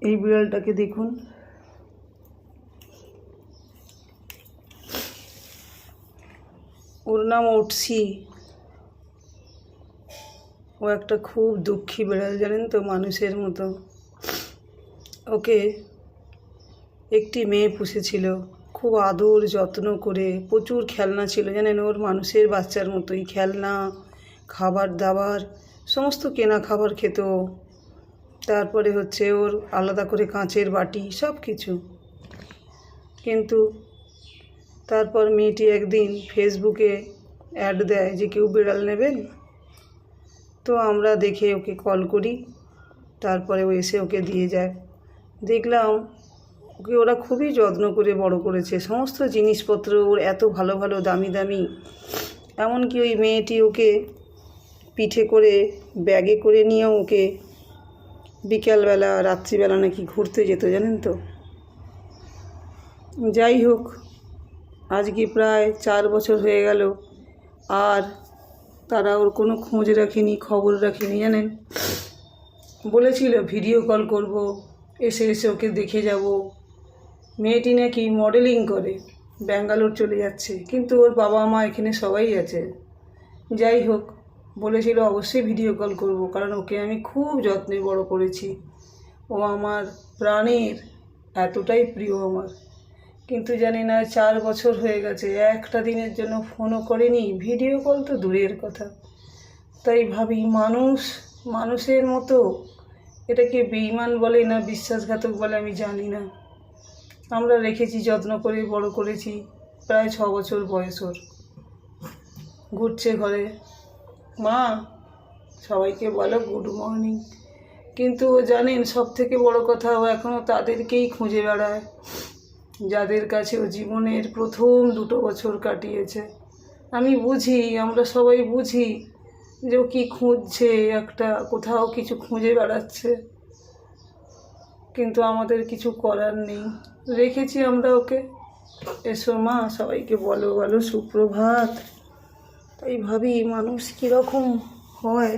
এই বিড়ালটাকে দেখুন, ওর নাম ওটসি। ও একটা খুব দুঃখী বিড়াল, জানেন তো, মানুষের মতো। ওকে একটি মেয়ে পুষেছিল, খুব আদর যত্ন করে, প্রচুর খেলনা ছিল, জানেন, ওর মানুষের বাচ্চার মতোই খেলনা, খাবার দাবার, সমস্ত কেনা খাবার খেত। তারপরে হচ্ছে ওর আলাদা করে কাঁচের বাটি, সব কিছু। কিন্তু তারপর মেয়েটি একদিন ফেসবুকে অ্যাড দেয় যে কেউ বিড়াল নেবেন। তো আমরা দেখে ওকে কল করি, তারপরে ও এসে ওকে দিয়ে যায়। দেখলাম ওকে ওরা খুবই যত্ন করে বড় করেছে, সমস্ত জিনিসপত্র ওর এত ভালো ভালো দামি দামি, এমনকি ওই মেয়েটি ওকে পিঠে করে ব্যাগে করে নিয়েও ওকে বিকালবেলা রাত্রিবেলা নাকি ঘুরতে যেত, জানেন তো। যাই হোক, আজকে প্রায় 4 বছর হয়ে গেল, আর তারা ওর কোনো খোঁজ রাখেনি, খবর রাখেনি, জানেন। বলেছিল ভিডিও কল করব, এসে এসে ওকে দেখে যাব। মেয়েটি নাকি মডেলিং করে, ব্যাঙ্গালোর চলে যাচ্ছে, কিন্তু ওর বাবা মা এখানে সবাই আছে। যাই হোক, বলেছিল অবশ্যই ভিডিও কল করব, কারণ ওকে আমি খুব যত্নে বড় করেছি। ও আমার প্রাণের এতটাই প্রিয় আমার। কিন্তু জানি না, 4 বছর হয়ে গেছে, একটা দিনের জন্য ফোনও করেনি, ভিডিও কল তো দূরের কথা। তাই ভাবি, মানুষের মতো, এটাকে বেঈমান বলে না বিশ্বাসঘাতক বলে আমি জানি না। আমরা রেখেছি, যত্ন করে বড় করেছি, প্রায় 6 বছর বয়স ওর। ঘুরছে ঘরে, মা সবাইকে বলো গুড মর্নিং। কিন্তু জানেন, সব থেকে বড় কথা, ও এখনও তাদেরকেই খুঁজে বেড়ায় যাদের কাছে ও জীবনের প্রথম 2 বছর কাটিয়েছে। আমি বুঝি, আমরা সবাই বুঝি যে ও কী খুঁজছে, একটা কোথাও কিছু খুঁজে বেড়াচ্ছে, কিন্তু আমাদের কিছু করার নেই, রেখেছি আমরা ওকে। এসো মা, সবাইকে বলো বলো সুপ্রভাত। তাই ভাবি, মানুষ কীরকম হয়।